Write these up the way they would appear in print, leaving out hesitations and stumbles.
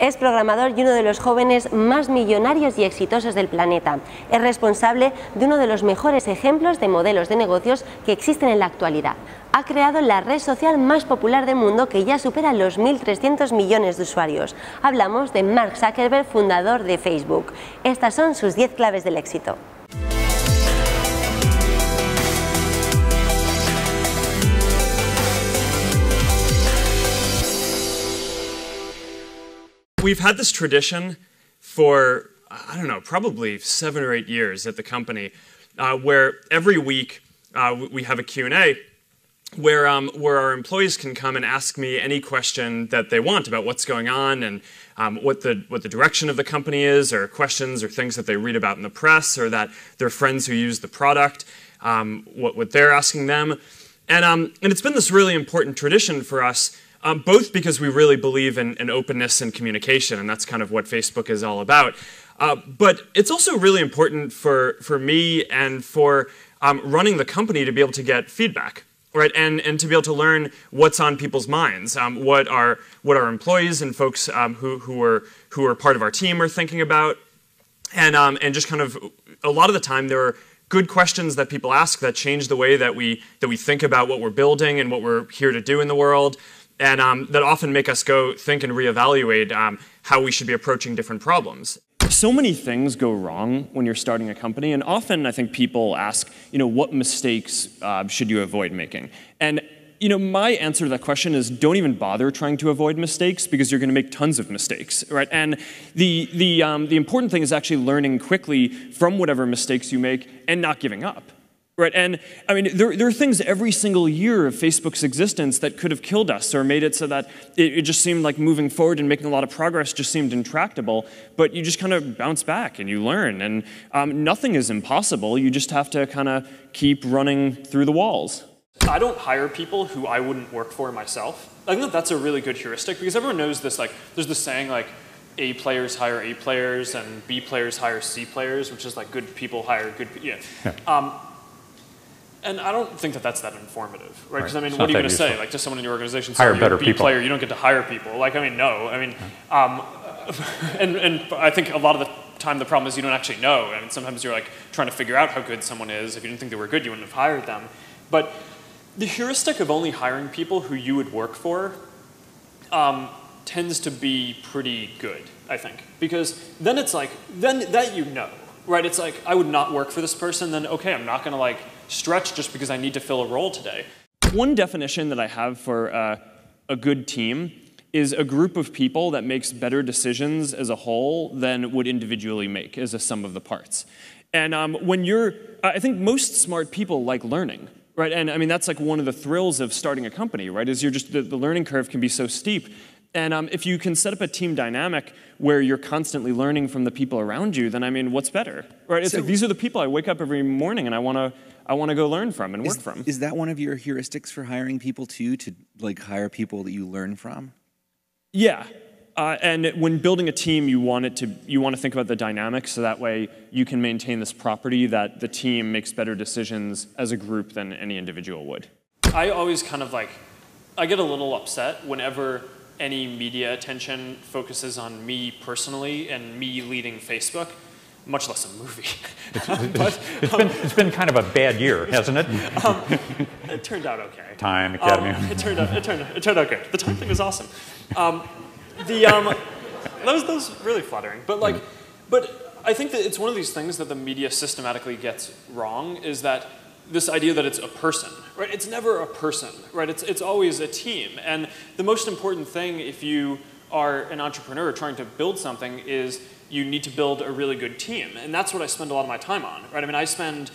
Es programador y uno de los jóvenes más millonarios y exitosos del planeta. Es responsable de uno de los mejores ejemplos de modelos de negocios que existen en la actualidad. Ha creado la red social más popular del mundo, que ya supera los 1.300 millones de usuarios. Hablamos de Mark Zuckerberg, fundador de Facebook. Estas son sus 10 claves del éxito. We've had this tradition for, I don't know, probably 7 or 8 years at the company, where every week we have a Q&A where our employees can come and ask me any question that they want about what's going on and what the direction of the company is, or questions or things that they read about in the press, or that their friends who use the product, what they're asking them. And it's been this really important tradition for us, both because we really believe in openness and communication, and that's kind of what Facebook is all about. But it's also really important for me and for running the company to be able to get feedback, right? And to be able to learn what's on people's minds, what our employees and folks who are part of our team are thinking about, and just kind of a lot of the time there are good questions that people ask that change the way that we think about what we're building and what we're here to do in the world. And that often make us go think and reevaluate how we should be approaching different problems. So many things go wrong when you're starting a company, and often I think people ask, what mistakes should you avoid making? And my answer to that question is, don't even bother trying to avoid mistakes, because you're going to make tons of mistakes, right? And the important thing is actually learning quickly from whatever mistakes you make and not giving up. Right, and I mean, there are things every single year of Facebook's existence that could have killed us or made it so that it just seemed like moving forward and making a lot of progress just seemed intractable, but you just kind of bounce back and you learn, and nothing is impossible. You just have to kind of keep running through the walls. I don't hire people who I wouldn't work for myself. I think that's a really good heuristic, because everyone knows this, like, there's this saying, like, A players hire A players and B players hire C players, which is like good people hire good people. Yeah. And I don't think that that's that informative, right? Because I mean, what are you going to say, like, to someone in your organization? Hire better people. Player, you don't get to hire people. Like, I mean, no. I mean, and I think a lot of the time the problem is you don't actually know. I mean, sometimes you're like trying to figure out how good someone is. If you didn't think they were good, you wouldn't have hired them. But the heuristic of only hiring people who you would work for tends to be pretty good, I think, because then it's like that right? It's like, I would not work for this person. Then okay, I'm not going to like stretch just because I need to fill a role today. One definition that I have for a good team is a group of people that makes better decisions as a whole than would individually make as a sum of the parts. And I think most smart people like learning, right? And I mean, that's like one of the thrills of starting a company, right? Is you're just, the learning curve can be so steep. And if you can set up a team dynamic where you're constantly learning from the people around you, then I mean, what's better, right? It's like, these are the people I wake up every morning and I want to go learn from and work from. Is that one of your heuristics for hiring people too, to like hire people that you learn from? Yeah, and when building a team, you want to think about the dynamics, so that way you can maintain this property that the team makes better decisions as a group than any individual would. I always kind of I get a little upset whenever any media attention focuses on me personally and me leading Facebook, much less a movie. It's been kind of a bad year, hasn't it? It turned out okay. Time, Academy. It turned out good. The time thing was awesome. That was really flattering. But but I think that it's one of these things that the media systematically gets wrong, is that this idea that it's a person, right? It's never a person, right? It's always a team. And the most important thing, if you are an entrepreneur trying to build something, is you need to build a really good team. And that's what I spend a lot of my time on, right? I mean, I spend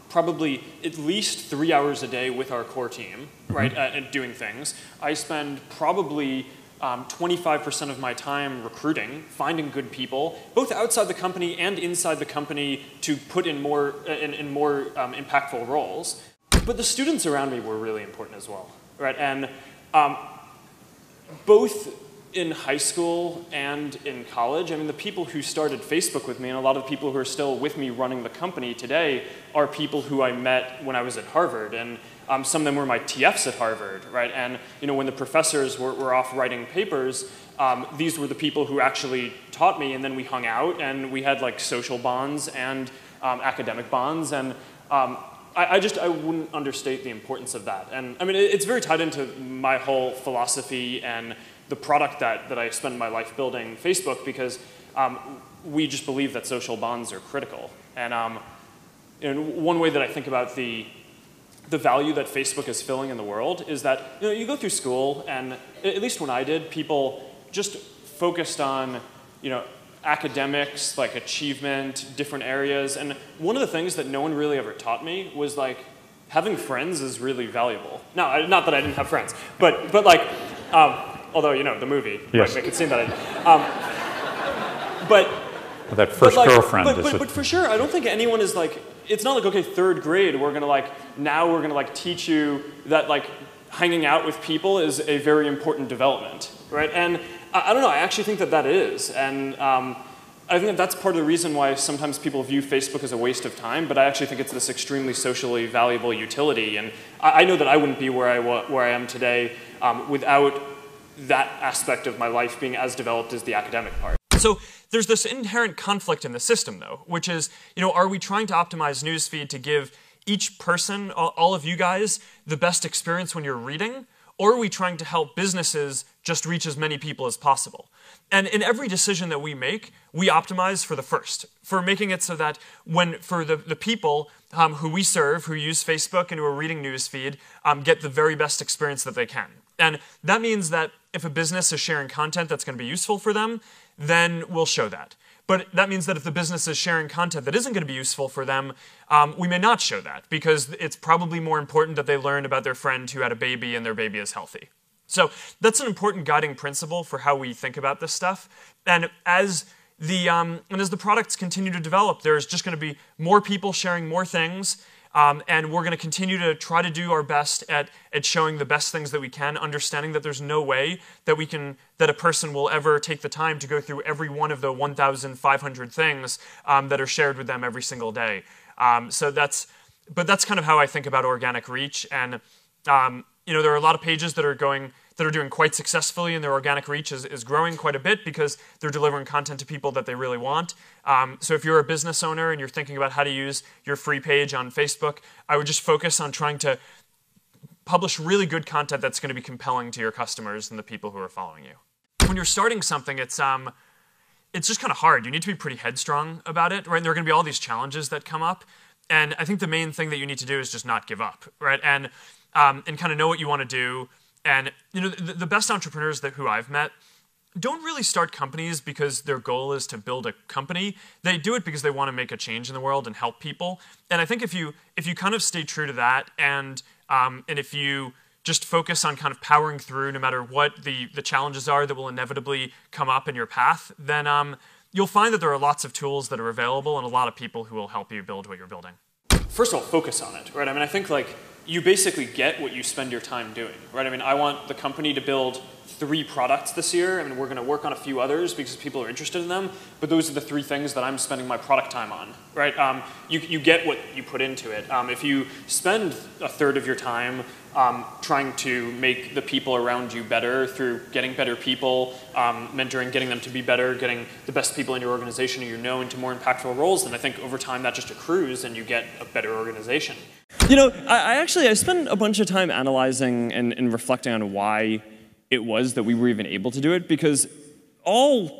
probably at least 3 hours a day with our core team, right, at doing things. I spend probably 25% of my time recruiting, finding good people, both outside the company and inside the company, to put in more impactful roles. But the students around me were really important as well, right? And both in high school and in college, I mean, the people who started Facebook with me, and a lot of the people who are still with me running the company today, are people who I met when I was at Harvard. And some of them were my TFs at Harvard, right? And when the professors were off writing papers, these were the people who actually taught me, and then we hung out, and we had like social bonds and academic bonds, and I wouldn't understate the importance of that. And I mean, it's very tied into my whole philosophy and the product that I spend my life building, Facebook, because we just believe that social bonds are critical. And one way that I think about the value that Facebook is filling in the world is that you go through school, and at least when I did, people just focused on academics, like achievement, different areas. And one of the things that no one really ever taught me was like having friends is really valuable. Now, not that I didn't have friends, but like, although the movie might make it seem that I did. But that first girlfriend. But for sure, I don't think anyone is like. It's not like, okay, third grade, we're gonna teach you that like hanging out with people is a very important development, right? And I don't know, I actually think that is. And I think that that's part of the reason why sometimes people view Facebook as a waste of time, but I actually think it's this extremely socially valuable utility. And I know that I wouldn't be where I am today without that aspect of my life being as developed as the academic part. So there's this inherent conflict in the system, though, which is, are we trying to optimize newsfeed to give each person, all of you guys, the best experience when you're reading? Or are we trying to help businesses just reach as many people as possible? And in every decision that we make, we optimize for the first, for making it so that for the people who we serve, who use Facebook and who are reading newsfeed, get the very best experience that they can. And that means that if a business is sharing content that's going to be useful for them, then we'll show that. But that means that if the business is sharing content that isn't going to be useful for them, we may not show that, because it's probably more important that they learn about their friend who had a baby and their baby is healthy. So that's an important guiding principle for how we think about this stuff. And as the products continue to develop, there's just going to be more people sharing more things. And we're going to continue to try to do our best at showing the best things that we can, understanding that there's no way that a person will ever take the time to go through every one of the 1,500 things that are shared with them every single day. But that's kind of how I think about organic reach. And there are a lot of pages that are doing quite successfully, and their organic reach is growing quite a bit because they're delivering content to people that they really want. So if you're a business owner and you're thinking about how to use your free page on Facebook, I would just focus on trying to publish really good content that's going to be compelling to your customers and the people who are following you. When you're starting something, it's just kind of hard. You need to be pretty headstrong about it, right? And there are going to be all these challenges that come up. And I think the main thing that you need to do is just not give up, right? And kind of know what you want to do. And the best entrepreneurs who I've met don't really start companies because their goal is to build a company. They do it because they want to make a change in the world and help people. And I think if you kind of stay true to that, and if you just focus on kind of powering through no matter what the challenges are that will inevitably come up in your path, then you'll find that there are lots of tools that are available and a lot of people who will help you build what you're building. First of all, focus on it, right? I mean, I think you basically get what you spend your time doing, right? I mean, I want the company to build 3 products this year. I mean, we're going to work on a few others because people are interested in them, but those are the 3 things that I'm spending my product time on, right? You get what you put into it. If you spend a third of your time trying to make the people around you better through getting better people, mentoring, getting them to be better, getting the best people in your organization into more impactful roles, then I think over time that just accrues and you get a better organization. I spent a bunch of time analyzing and reflecting on why it was that we were even able to do it, because all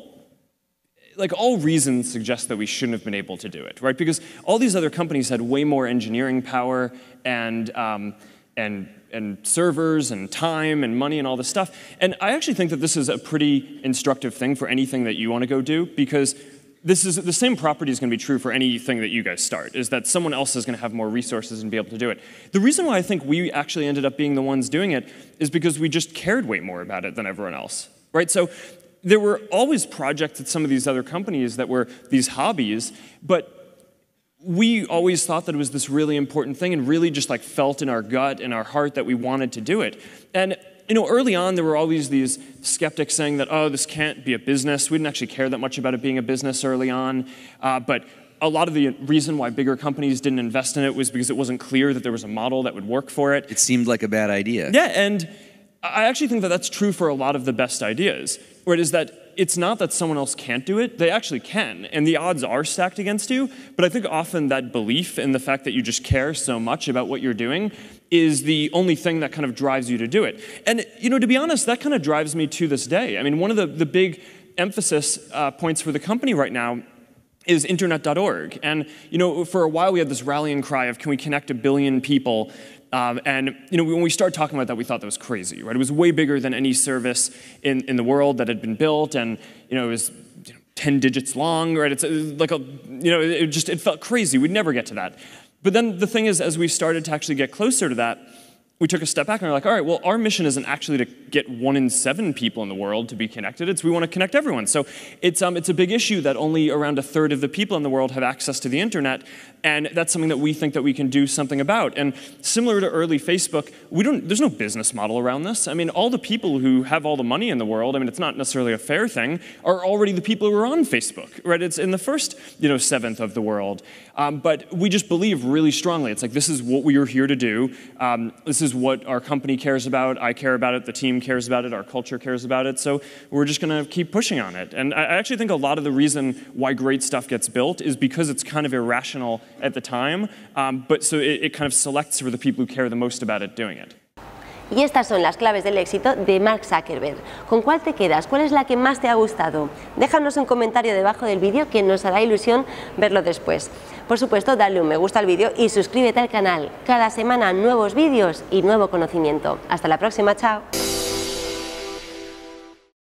reasons suggest that we shouldn't have been able to do it, right? Because all these other companies had way more engineering power and servers and time and money and all this stuff. And I actually think that this is a pretty instructive thing for anything that you want to go do, because this is the same property is going to be true for anything that you guys start, is that someone else is going to have more resources and be able to do it. The reason why I think we actually ended up being the ones doing it is because we just cared way more about it than everyone else, right? So there were always projects at some of these other companies that were these hobbies, but we always thought that it was this really important thing and really just felt in our gut and our heart that we wanted to do it. And early on, there were always these skeptics saying that, oh, this can't be a business. We didn't actually care that much about it being a business early on. But a lot of the reason why bigger companies didn't invest in it was because it wasn't clear that there was a model that would work for it. It seemed like a bad idea. Yeah, and I actually think that that's true for a lot of the best ideas, where it is that it's not that someone else can't do it, they actually can, and the odds are stacked against you, but I think often that belief in the fact that you just care so much about what you're doing is the only thing that kind of drives you to do it. And, you know, to be honest, that kind of drives me to this day. I mean, one of the big emphasis points for the company right now is internet.org. And, you know, for a while we had this rallying cry of, can we connect 1 billion people? And, you know, when we started talking about that, we thought that was crazy, right? It was way bigger than any service in the world that had been built, and, you know, it was 10 digits long, right? It's like a, you know, it felt crazy. We'd never get to that. But then the thing is, as we started to actually get closer to that, we took a step back and we're like, all right, well, our mission isn't actually to get 1 in 7 people in the world to be connected. It's we want to connect everyone. So it's a big issue that only around 1/3 of the people in the world have access to the internet, and that's something that we think that we can do something about. And similar to early Facebook, there's no business model around this. I mean, all the people who have all the money in the world, I mean, it's not necessarily a fair thing, are already the people who are on Facebook, right? It's in the first, you know, 1/7 of the world. But we just believe really strongly. It's like, this is what we are here to do. This is what our company cares about. I care about it. The team cares about it. Our culture cares about it. So we're just going to keep pushing on it. And I actually think a lot of the reason why great stuff gets built is because it's kind of irrational at the time. But so it kind of selects for the people who care the most about it doing it. Y estas son las claves del éxito de Mark Zuckerberg. ¿Con cuál te quedas? ¿Cuál es la que más te ha gustado? Déjanos un comentario debajo del vídeo que nos hará ilusión verlo después. Por supuesto, dale un me gusta al vídeo y suscríbete al canal. Cada semana nuevos vídeos y nuevo conocimiento. Hasta la próxima, chao.